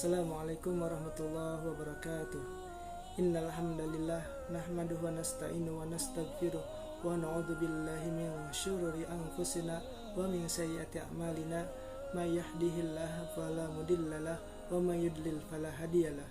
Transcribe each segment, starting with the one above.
Assalamualaikum warahmatullahi wabarakatuh. Innal hamdalillah nahmaduhu wa nasta'inu wa nastaghfiruh wa na'udzu billahi min syururi anfusina wa min sayyiati a'malina may yahdihillahu fala mudhillalah wa may yudlil fala hadiyalah.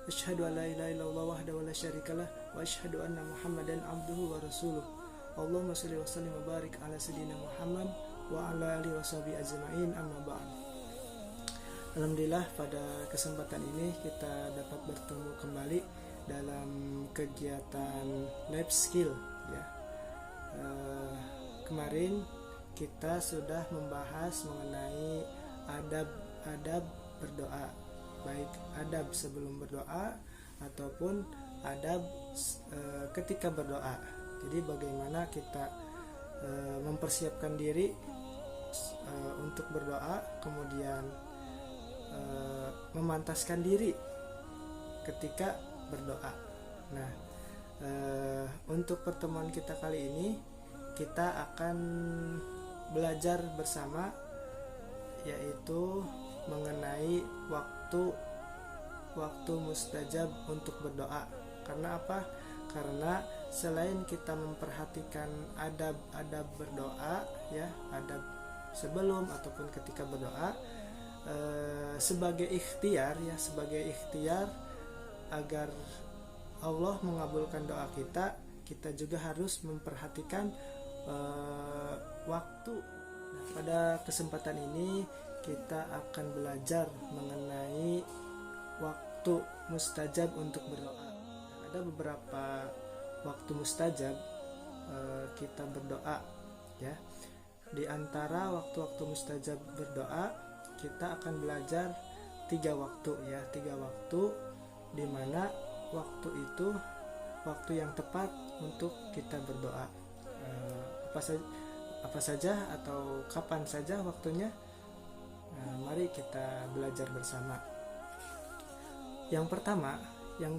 Asyhadu an la ilaha illallah wahdahu la syarikalah wa asyhadu anna Muhammadan abduhu wa rasuluh. Allahumma shalli wa sallim wa barik ala sayyidina Muhammad wa ala alihi washabihi ajma'in, amma ba'd. Alhamdulillah, pada kesempatan ini kita dapat bertemu kembali dalam kegiatan life skill ya. Kemarin kita sudah membahas mengenai adab berdoa, baik adab sebelum berdoa ataupun adab ketika berdoa. Jadi bagaimana kita mempersiapkan diri untuk berdoa, kemudian memantaskan diri ketika berdoa. Nah, untuk pertemuan kita kali ini kita akan belajar bersama, yaitu mengenai waktu mustajab untuk berdoa. Karena apa? Karena selain kita memperhatikan adab berdoa ya, adab sebelum ataupun ketika berdoa, sebagai ikhtiar agar Allah mengabulkan doa kita, kita juga harus memperhatikan waktu. Nah, pada kesempatan ini kita akan belajar mengenai waktu mustajab untuk berdoa. Ada beberapa waktu mustajab kita berdoa ya. Di antara waktu-waktu mustajab berdoa, kita akan belajar 3 waktu ya, 3 waktu di mana waktu itu waktu yang tepat untuk kita berdoa. Apa saja atau kapan saja waktunya? Mari kita belajar bersama. Yang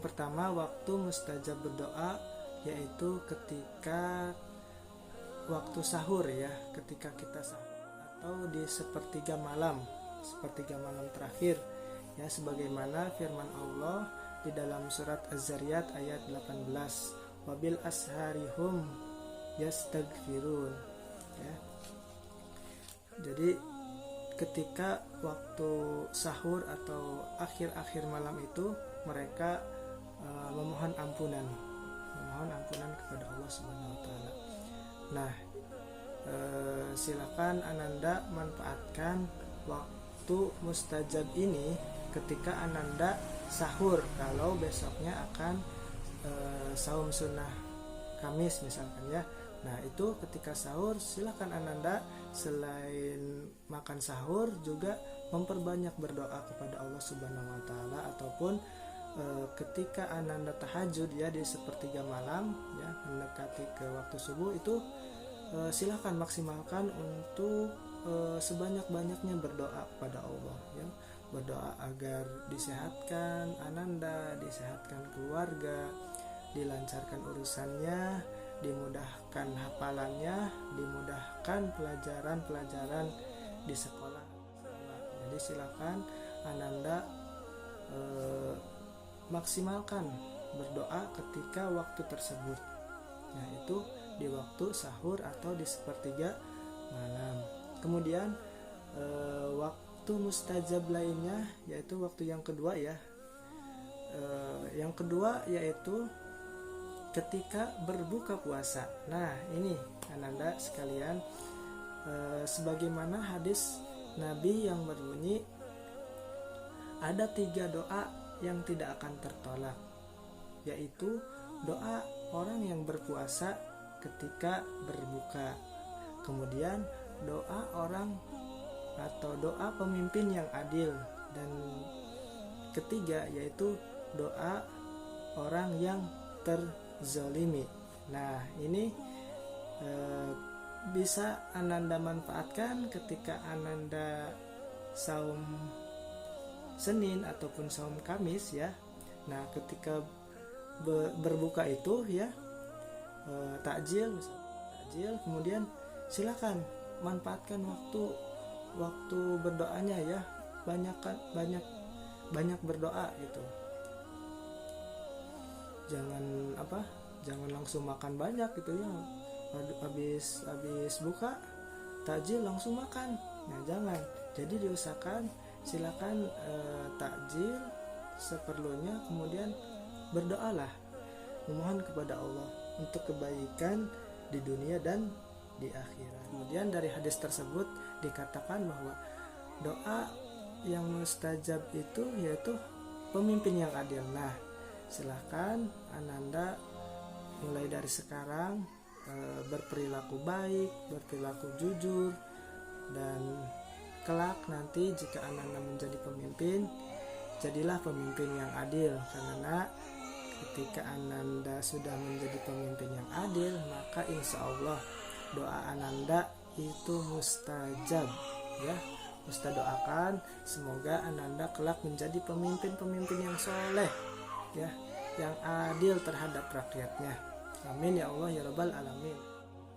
pertama waktu mustajab berdoa yaitu ketika waktu sahur ya, ketika kita sahur atau di sepertiga malam terakhir ya, sebagaimana firman Allah di dalam surat Az-Zariyat ayat 18, wabil asharihum yastaghfirun ya. Jadi ketika waktu sahur atau akhir-akhir malam itu mereka memohon ampunan kepada Allah Subhanahu wa taala. Nah, silakan Ananda manfaatkan waktu mustajab ini ketika Ananda sahur, kalau besoknya akan saum sunnah Kamis misalkan ya. Nah, itu ketika sahur silakan Ananda selain makan sahur juga memperbanyak berdoa kepada Allah Subhanahu wa taala, ataupun ketika Ananda tahajud ya di sepertiga malam ya, mendekati ke waktu subuh itu silakan maksimalkan untuk sebanyak-banyaknya berdoa kepada Allah ya. Berdoa agar disehatkan Ananda, disehatkan keluarga, dilancarkan urusannya, dimudahkan hafalannya, dimudahkan pelajaran-pelajaran di sekolah. Jadi silakan Ananda maksimalkan berdoa ketika waktu tersebut, yaitu di waktu sahur atau di sepertiga malam. Kemudian waktu mustajab lainnya yaitu waktu yang kedua ya. Yang kedua yaitu ketika berbuka puasa. Nah, ini Ananda sekalian, sebagaimana hadis Nabi yang berbunyi ada 3 doa yang tidak akan tertolak, yaitu doa orang yang berpuasa ketika berbuka, kemudian doa orang atau doa pemimpin yang adil, dan ketiga yaitu doa orang yang terzalimi. Nah, ini bisa Ananda manfaatkan ketika Ananda saum Senin ataupun saum Kamis ya. Nah, ketika berbuka itu ya, takjil, kemudian silakan manfaatkan waktu berdoanya ya, banyak banyak berdoa gitu. Jangan langsung makan banyak gitu ya. Habis buka takjil langsung makan. Nah, jangan. Jadi diusahakan silakan takjil seperlunya, kemudian berdoalah, memohon kepada Allah untuk kebaikan di dunia dan di akhirat. Kemudian dari hadis tersebut dikatakan bahwa doa yang mustajab itu yaitu pemimpin yang adil. Nah, silakan Ananda mulai dari sekarang berperilaku baik, berperilaku jujur, dan kelak nanti jika Ananda menjadi pemimpin, jadilah pemimpin yang adil. Karena ketika Ananda sudah menjadi pemimpin yang adil, maka insya Allah doa Ananda itu mustajab ya. Ustaz doakan semoga Ananda kelak menjadi pemimpin-pemimpin yang soleh ya, yang adil terhadap rakyatnya. Amin ya Allah ya Rabbal Alamin.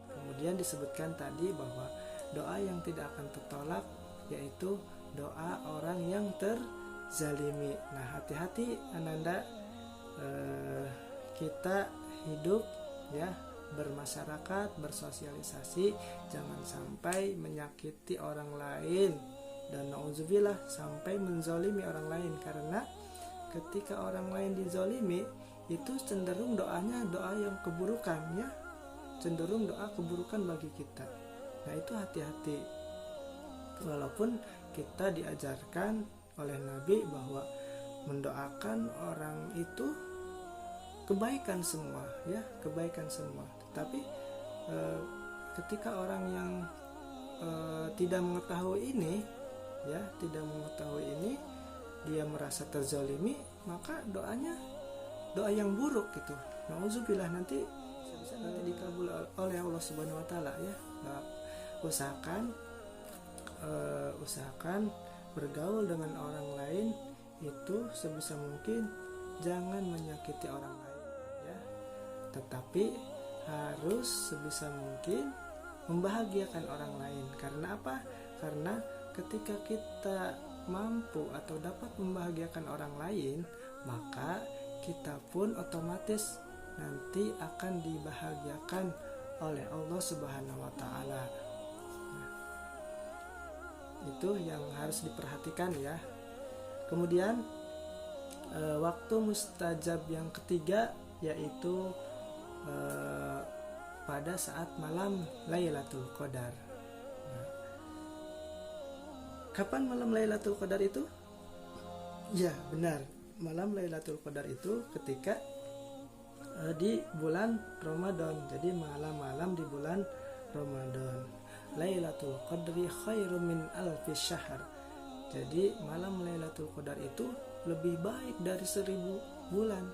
Kemudian disebutkan tadi bahwa doa yang tidak akan tertolak yaitu doa orang yang terzalimi. Nah, hati-hati Ananda, kita hidup ya, bermasyarakat, bersosialisasi, jangan sampai menyakiti orang lain dan na'udzubillah sampai menzolimi orang lain. Karena ketika orang lain dizolimi itu cenderung doanya doa yang keburukan ya, cenderung doa keburukan bagi kita. Nah, itu hati-hati. Walaupun kita diajarkan oleh Nabi bahwa mendoakan orang itu kebaikan semua ya, kebaikan semua. Tapi ketika orang yang tidak mengetahui ini ya, tidak mengetahui ini, dia merasa terzalimi, maka doanya doa yang buruk gitu. Nauzubillah, nanti dikabul oleh Allah Subhanahu wa taala ya. Nah, usahakan bergaul dengan orang lain itu sebisa mungkin jangan menyakiti orang lain ya. Tetapi harus sebisa mungkin membahagiakan orang lain. Karena apa? Karena ketika kita mampu atau dapat membahagiakan orang lain, maka kita pun otomatis nanti akan dibahagiakan oleh Allah Subhanahu wa taala. Nah, itu yang harus diperhatikan ya. Kemudian waktu mustajab yang ketiga yaitu pada saat malam Lailatul Qadar. Nah, kapan malam Lailatul Qadar itu? Ya, benar. Malam Lailatul Qadar itu ketika di bulan Ramadan. Jadi malam-malam di bulan Ramadan. Lailatul Qadri khairum min alfi syahr. Jadi malam Lailatul Qadar itu lebih baik dari 1000 bulan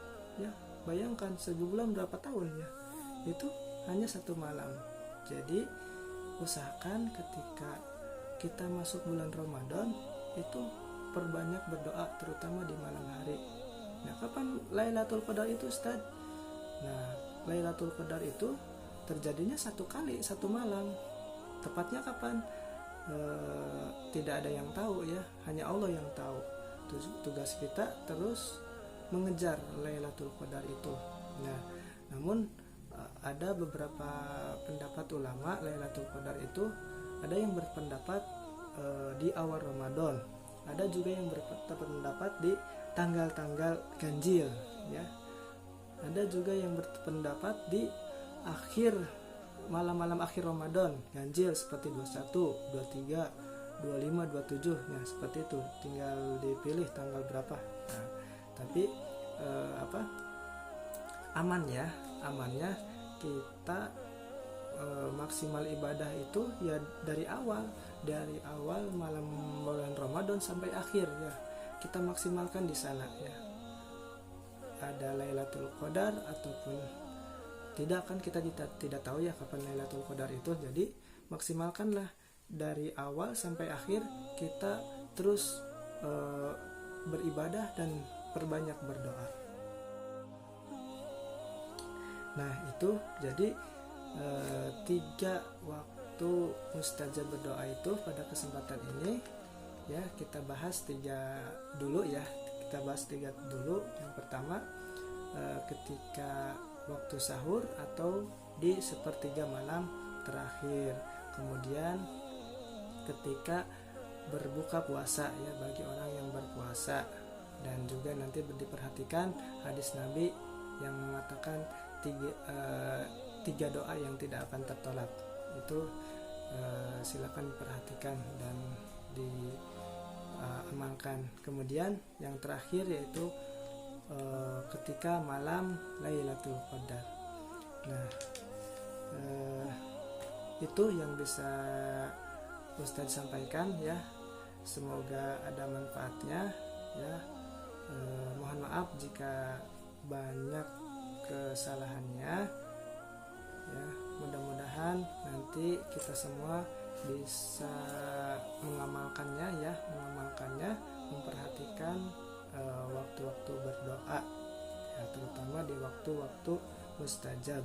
ya. Bayangkan 1000 bulan berapa tahun ya? Itu hanya satu malam. Jadi usahakan ketika kita masuk bulan Ramadan itu perbanyak berdoa, terutama di malam hari. Nah, kapan Lailatul Qadar itu, Ustaz? Nah, Lailatul Qadar itu terjadinya satu kali, satu malam. Tepatnya kapan? Tidak ada yang tahu ya, hanya Allah yang tahu. Tugas kita terus mengejar Lailatul Qadar itu. Nah, namun ada beberapa pendapat ulama Lailatul Qadar itu ada yang berpendapat di awal Ramadan, ada juga yang berpendapat di tanggal-tanggal ganjil ya, ada juga yang berpendapat di akhir malam-malam akhir Ramadan ganjil seperti 21, 23, 25, 27. Nah, seperti itu, tinggal dipilih tanggal berapa. Nah, tapi amannya kita maksimal ibadah itu ya dari awal malam bulan Ramadan sampai akhir ya, kita maksimalkan di sana ya. Ada Lailatul Qadar ataupun tidak, kan kita tidak tahu ya kapan Lailatul Qadar itu. Jadi maksimalkanlah dari awal sampai akhir, kita terus beribadah dan perbanyak berdoa. Nah, itu jadi 3 waktu mustajab berdoa itu pada kesempatan ini ya, kita bahas 3 dulu ya. kita bahas 3 dulu. Yang pertama ketika waktu sahur atau di sepertiga malam terakhir. Kemudian ketika berbuka puasa ya bagi orang yang berpuasa, dan juga nanti diperhatikan hadis Nabi yang mengatakan tiga doa yang tidak akan tertolak. Itu silakan perhatikan dan diamalkan. Kemudian yang terakhir yaitu ketika malam Lailatul Qadar. Nah, itu yang bisa Ustadz sampaikan ya. Semoga ada manfaatnya ya. Mohon maaf jika banyak kesalahannya ya. Mudah-mudahan nanti kita semua bisa mengamalkannya, memperhatikan waktu-waktu berdoa ya, terutama di waktu-waktu mustajab.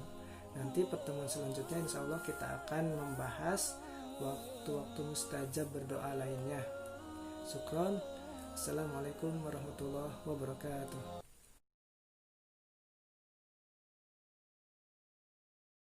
Nanti pertemuan selanjutnya insya Allah kita akan membahas waktu-waktu mustajab berdoa lainnya. Syukron. Assalamualaikum warahmatullahi wabarakatuh.